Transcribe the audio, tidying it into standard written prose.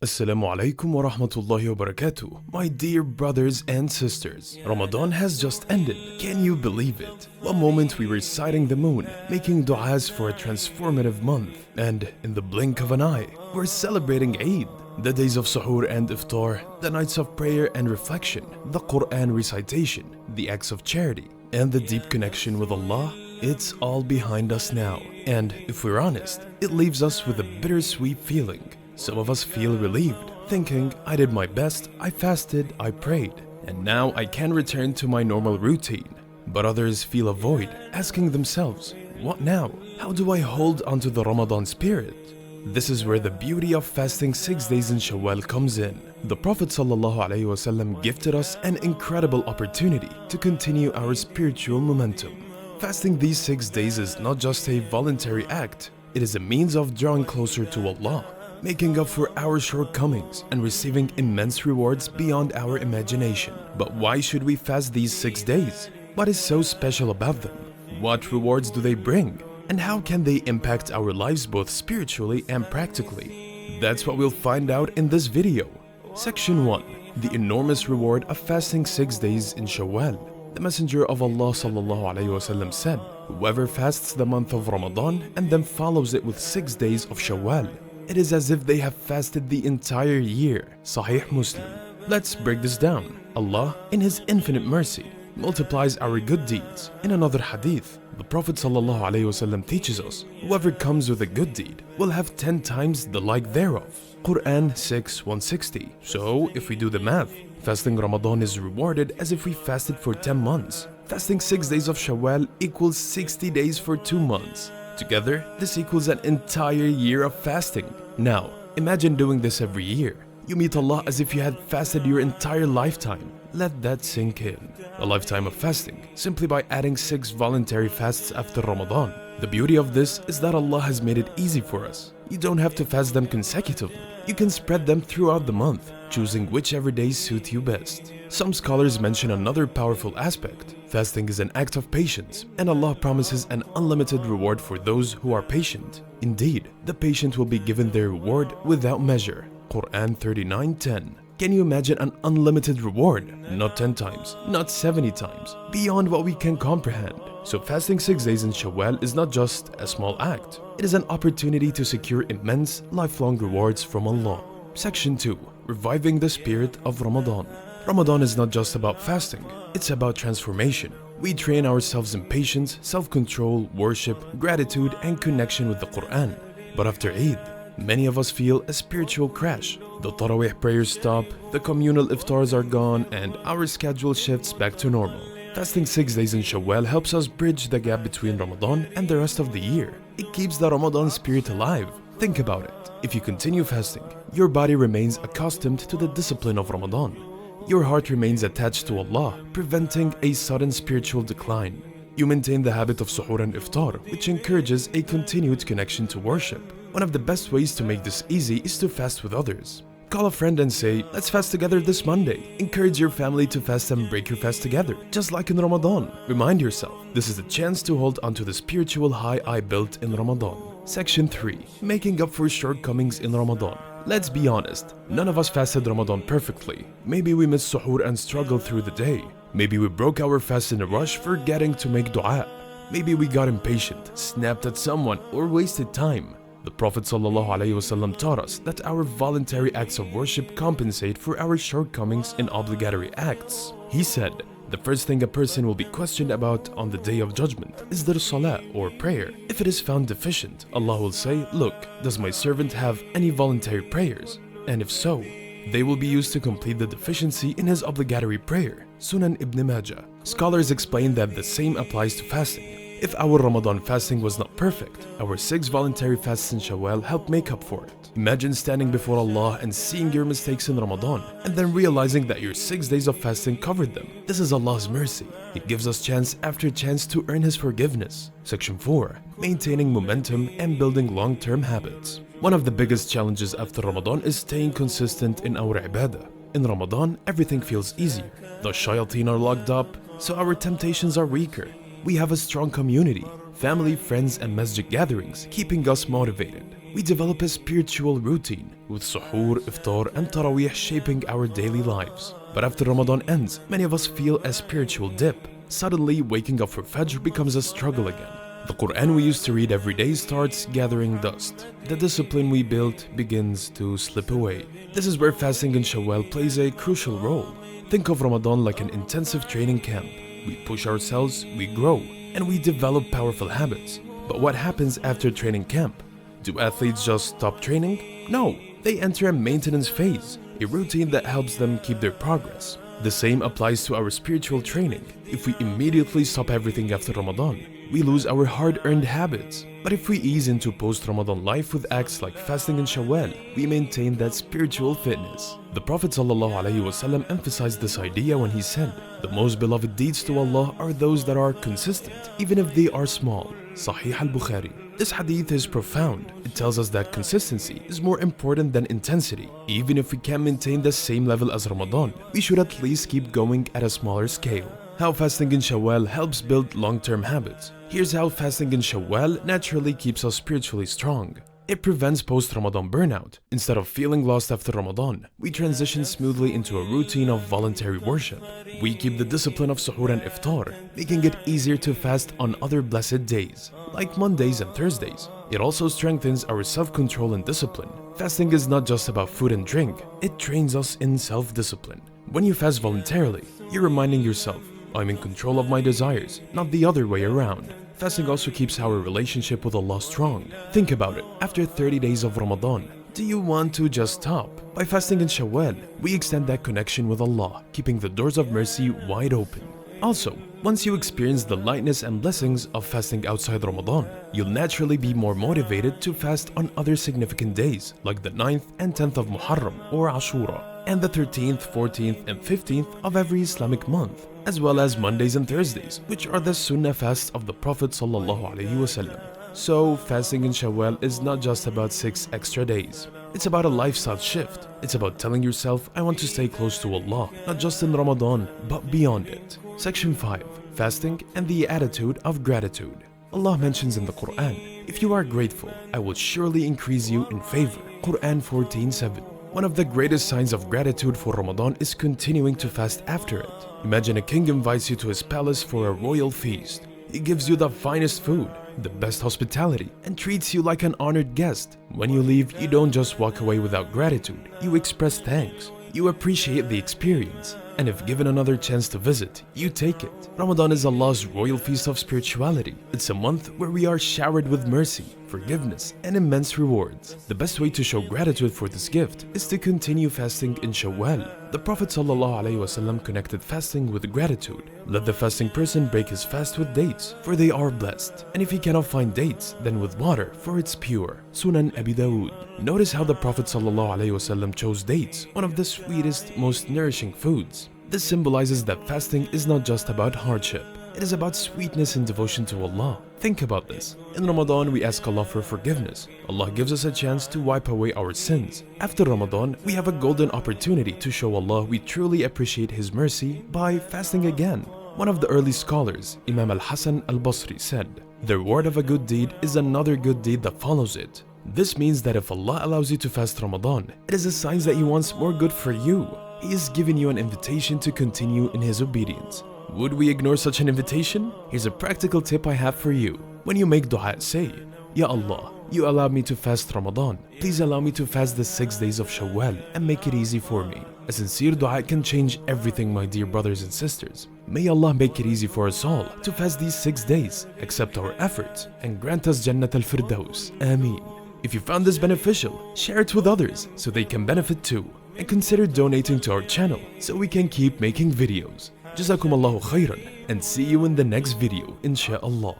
Assalamu alaikum wa rahmatullahi wa barakatuh. My dear brothers and sisters, Ramadan has just ended. Can you believe it? One moment we were sighting the moon, making du'as for a transformative month, and in the blink of an eye, we're celebrating Eid. The days of suhoor and iftar, the nights of prayer and reflection, the Quran recitation, the acts of charity, and the deep connection with Allah, it's all behind us now. And if we're honest, it leaves us with a bittersweet feeling. Some of us feel relieved, thinking, I did my best, I fasted, I prayed, and now I can return to my normal routine. But others feel a void, asking themselves, what now? How do I hold onto the Ramadan spirit? This is where the beauty of fasting 6 days in Shawwal comes in. The Prophet ﷺ gifted us an incredible opportunity to continue our spiritual momentum. Fasting these 6 days is not just a voluntary act, it is a means of drawing closer to Allah, making up for our shortcomings and receiving immense rewards beyond our imagination. But why should we fast these 6 days? What is so special about them? What rewards do they bring? And how can they impact our lives both spiritually and practically? That's what we'll find out in this video. Section 1. The enormous reward of fasting 6 days in Shawwal. The Messenger of Allah ﷺ said, whoever fasts the month of Ramadan and then follows it with 6 days of Shawwal, it is as if they have fasted the entire year. Sahih Muslim. Let's break this down. Allah, in His infinite mercy, multiplies our good deeds. In another hadith, the Prophet ﷺ teaches us, whoever comes with a good deed will have 10 times the like thereof. Quran 6:160. So, if we do the math, fasting Ramadan is rewarded as if we fasted for 10 months. Fasting 6 days of Shawwal equals 60 days for 2 months. Together, this equals an entire year of fasting. Now, imagine doing this every year. You meet Allah as if you had fasted your entire lifetime. Let that sink in. A lifetime of fasting, simply by adding 6 voluntary fasts after Ramadan. The beauty of this is that Allah has made it easy for us. You don't have to fast them consecutively. You can spread them throughout the month, choosing whichever days suit you best. Some scholars mention another powerful aspect. Fasting is an act of patience, and Allah promises an unlimited reward for those who are patient. Indeed, the patient will be given their reward without measure. Quran 39:10. Can you imagine an unlimited reward? Not 10 times, not 70 times, beyond what we can comprehend. So fasting 6 days in Shawwal is not just a small act. It is an opportunity to secure immense, lifelong rewards from Allah. Section 2. Reviving the spirit of Ramadan. Ramadan is not just about fasting, it's about transformation. We train ourselves in patience, self-control, worship, gratitude, and connection with the Quran. But after Eid, many of us feel a spiritual crash. The Tarawih prayers stop, the communal iftars are gone, and our schedule shifts back to normal. Fasting 6 days in Shawwal helps us bridge the gap between Ramadan and the rest of the year. It keeps the Ramadan spirit alive. Think about it. If you continue fasting, your body remains accustomed to the discipline of Ramadan. Your heart remains attached to Allah, preventing a sudden spiritual decline. You maintain the habit of suhoor and iftar, which encourages a continued connection to worship. One of the best ways to make this easy is to fast with others. Call a friend and say, let's fast together this Monday. Encourage your family to fast and break your fast together, just like in Ramadan. Remind yourself, this is a chance to hold onto the spiritual high I built in Ramadan. Section 3. Making up for shortcomings in Ramadan. Let's be honest, none of us fasted Ramadan perfectly. Maybe we missed suhoor and struggled through the day. Maybe we broke our fast in a rush, forgetting to make dua. Maybe we got impatient, snapped at someone, or wasted time. The Prophet ﷺ taught us that our voluntary acts of worship compensate for our shortcomings in obligatory acts. He said, the first thing a person will be questioned about on the Day of Judgment is their salah or prayer. If it is found deficient, Allah will say, look, does my servant have any voluntary prayers? And if so, they will be used to complete the deficiency in his obligatory prayer. Sunan Ibn Majah. Scholars explain that the same applies to fasting. If our Ramadan fasting was not perfect, our 6 voluntary fasts in Shawwal help make up for it. Imagine standing before Allah and seeing your mistakes in Ramadan, and then realizing that your 6 days of fasting covered them. This is Allah's mercy. He gives us chance after chance to earn His forgiveness. Section 4. Maintaining momentum and building long-term habits. One of the biggest challenges after Ramadan is staying consistent in our ibadah. In Ramadan, everything feels easier. The shayateen are locked up, so our temptations are weaker. We have a strong community, family, friends, and masjid gatherings, keeping us motivated. we develop a spiritual routine with suhoor, iftar and taraweeh shaping our daily lives. But after Ramadan ends, many of us feel a spiritual dip. Suddenly, waking up for Fajr becomes a struggle again. The Quran we used to read every day starts gathering dust. The discipline we built begins to slip away. This is where fasting in Shawwal plays a crucial role. Think of Ramadan like an intensive training camp. We push ourselves, we grow, and we develop powerful habits. But what happens after training camp? Do athletes just stop training? No, they enter a maintenance phase, a routine that helps them keep their progress. The same applies to our spiritual training. If we immediately stop everything after Ramadan, we lose our hard-earned habits. But if we ease into post-Ramadan life with acts like fasting in Shawwal, we maintain that spiritual fitness. The Prophet ﷺ emphasized this idea when he said, "The most beloved deeds to Allah are those that are consistent, even if they are small." Sahih al-Bukhari. This hadith is profound. It tells us that consistency is more important than intensity. Even if we can't maintain the same level as Ramadan, we should at least keep going at a smaller scale. How fasting in Shawwal helps build long-term habits. Here's how fasting in Shawwal naturally keeps us spiritually strong. It prevents post-Ramadan burnout. Instead of feeling lost after Ramadan, we transition smoothly into a routine of voluntary worship. We keep the discipline of suhoor and iftar, making it easier to fast on other blessed days, like Mondays and Thursdays. It also strengthens our self-control and discipline. Fasting is not just about food and drink, it trains us in self-discipline. When you fast voluntarily, you're reminding yourself, I'm in control of my desires, not the other way around. Fasting also keeps our relationship with Allah strong. Think about it, after 30 days of Ramadan, do you want to just stop? By fasting in Shawwal, we extend that connection with Allah, keeping the doors of mercy wide open. Also, once you experience the lightness and blessings of fasting outside Ramadan, you'll naturally be more motivated to fast on other significant days like the 9th and 10th of Muharram or Ashura, and the 13th, 14th and 15th of every Islamic month, as well as Mondays and Thursdays, which are the Sunnah fasts of the Prophet ﷺ. So, fasting in Shawwal is not just about 6 extra days. It's about a lifestyle shift. It's about telling yourself, I want to stay close to Allah, not just in Ramadan, but beyond it. Section 5. Fasting and the attitude of gratitude. Allah mentions in the Quran, if you are grateful, I will surely increase you in favor. Quran 14:7. One of the greatest signs of gratitude for Ramadan is continuing to fast after it. Imagine a king invites you to his palace for a royal feast. He gives you the finest food, the best hospitality, and treats you like an honored guest. When you leave, you don't just walk away without gratitude. You express thanks. You appreciate the experience. And if given another chance to visit, you take it. Ramadan is Allah's royal feast of spirituality. It's a month where we are showered with mercy, forgiveness, and immense rewards. The best way to show gratitude for this gift is to continue fasting in Shawwal. The Prophet ﷺ connected fasting with gratitude. Let the fasting person break his fast with dates, for they are blessed. And if he cannot find dates, then with water, for it's pure. Sunan Abi Dawood. Notice how the Prophet ﷺ chose dates, one of the sweetest, most nourishing foods. This symbolizes that fasting is not just about hardship. It is about sweetness and devotion to Allah. Think about this. In Ramadan, we ask Allah for forgiveness. Allah gives us a chance to wipe away our sins. After Ramadan, we have a golden opportunity to show Allah we truly appreciate His mercy by fasting again. One of the early scholars, Imam al-Hasan al-Basri, said, "The reward of a good deed is another good deed that follows it." This means that if Allah allows you to fast Ramadan, it is a sign that He wants more good for you. He is giving you an invitation to continue in His obedience. Would we ignore such an invitation? Here's a practical tip I have for you. When you make dua, say, Ya Allah, you allowed me to fast Ramadan. Please allow me to fast the 6 days of Shawwal and make it easy for me. A sincere dua can change everything, my dear brothers and sisters. May Allah make it easy for us all to fast these 6 days, accept our efforts, and grant us Jannat al-Firdaus. Ameen. If you found this beneficial, share it with others so they can benefit too. And consider donating to our channel so we can keep making videos. Jazakum Allahu khairan, and see you in the next video, insha'Allah.